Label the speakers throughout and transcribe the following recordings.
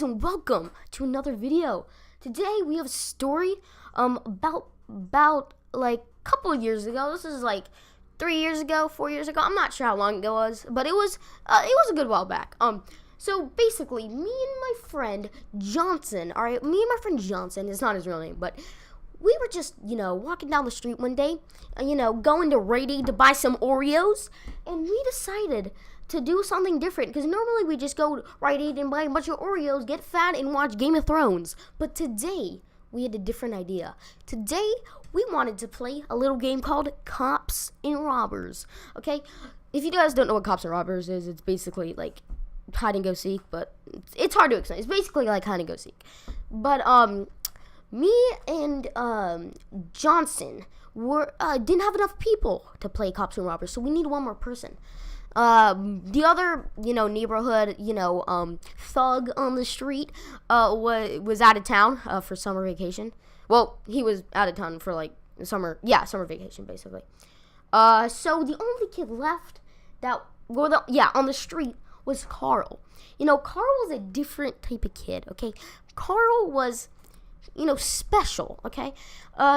Speaker 1: guys, and welcome to another video. Today we have a story about like a couple of years ago. This is like 3 years ago, 4 years ago. I'm not sure how long ago it was, but it was a good while back. So basically, me and my friend Johnson, all right, me and my friend Johnson, it's not his real name, but we were just, walking down the street one day, going to Rite Aid to buy some Oreos, and we decided to do something different, because normally we just go to Rite Aid and buy a bunch of Oreos, get fat, and watch Game of Thrones. But today, we had a different idea. Today, we wanted to play a little game called Cops and Robbers, okay? If you guys don't know what Cops and Robbers is, it's basically like hide and go seek, but it's hard to explain. It's basically like hide and go seek. But, me and Johnson didn't have enough people to play Cops and Robbers, so we need one more person. The other, neighborhood, thug on the street was out of town for summer vacation. Well, he was out of town for like summer vacation basically. So the only kid left on the street was Carl. Carl was a different type of kid. Okay, Carl was special, okay?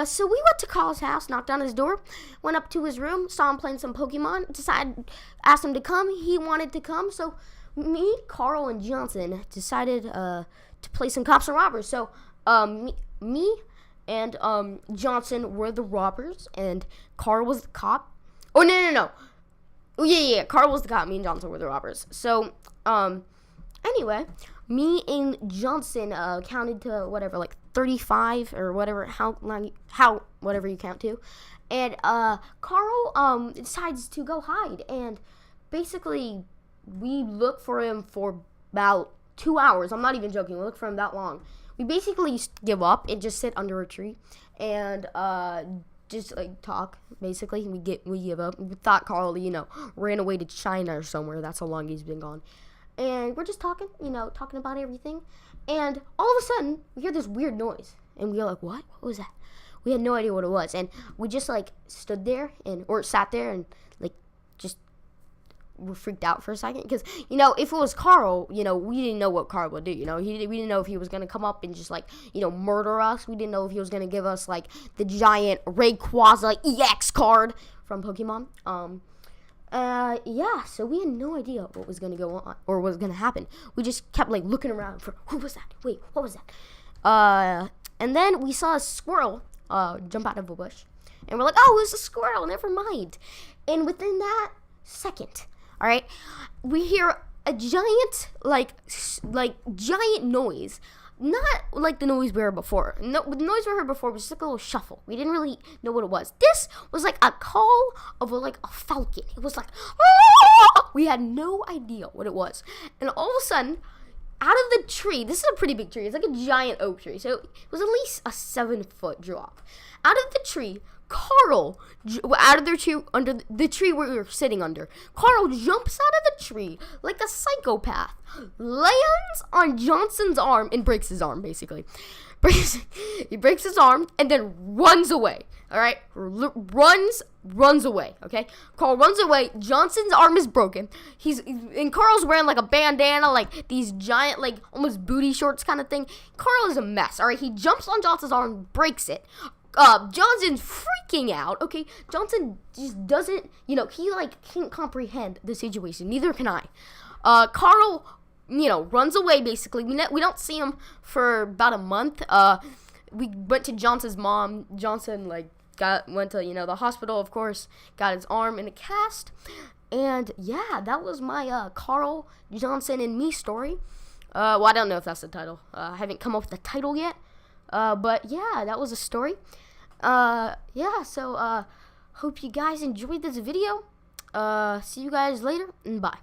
Speaker 1: So we went to Carl's house, knocked on his door, went up to his room, saw him playing some Pokemon, asked him to come. He wanted to come, so me, Carl, and Johnson decided to play some Cops and Robbers. So me and Johnson were the robbers, and Carl was the cop. Oh, no. Oh, yeah, Carl was the cop, me and Johnson were the robbers. So, anyway, me and Johnson counted to whatever, like 35 or whatever, whatever you count to. And Carl decides to go hide. And basically, we look for him for about 2 hours. I'm not even joking. We look for him that long. We basically give up and just sit under a tree and just like talk. Basically, we give up. We thought Carl, ran away to China or somewhere. That's how long he's been gone. And we're just talking, talking about everything. And all of a sudden, we hear this weird noise. And we were like, what? What was that? We had no idea what it was. And we just, stood there or sat there and, just were freaked out for a second. Because, if it was Carl, we didn't know what Carl would do, we didn't know if he was going to come up and just, murder us. We didn't know if he was going to give us, the giant Rayquaza EX card from Pokemon. So we had no idea what was going to go on or what was going to happen. We just kept looking around for, who was that? Wait, what was that? And then we saw a squirrel jump out of a bush, and we're like, oh, it was a squirrel, never mind. And within that second, all right, we hear a giant, giant noise. Not like the noise we heard before. No, the noise we heard before was just a little shuffle. We didn't really know what it was. This was a call of a falcon. It was ah! We had no idea what it was. And all of a sudden, out of the tree, this is a pretty big tree. It's like a giant oak tree. So it was at least a 7-foot drop. Out of the tree, Carl, out of the tree, under the tree we were sitting under, Carl jumps out of the tree like a psychopath, lands on Johnson's arm and breaks his arm, basically. He breaks his arm and then runs away, all right? Runs away, okay? Carl runs away. Johnson's arm is broken. And Carl's wearing a bandana, these giant, almost booty shorts kind of thing. Carl is a mess, all right? He jumps on Johnson's arm, breaks it. Johnson's freaking out, okay? Johnson just doesn't, he, can't comprehend the situation. Neither can I. Carl, runs away, basically. We don't see him for about a month. We went to Johnson's mom. Johnson, went to, the hospital, of course. Got his arm in a cast. And, yeah, that was my, Carl, Johnson, and me story. I don't know if that's the title. I haven't come up with the title yet. But yeah, that was a story. So hope you guys enjoyed this video. See you guys later, and bye.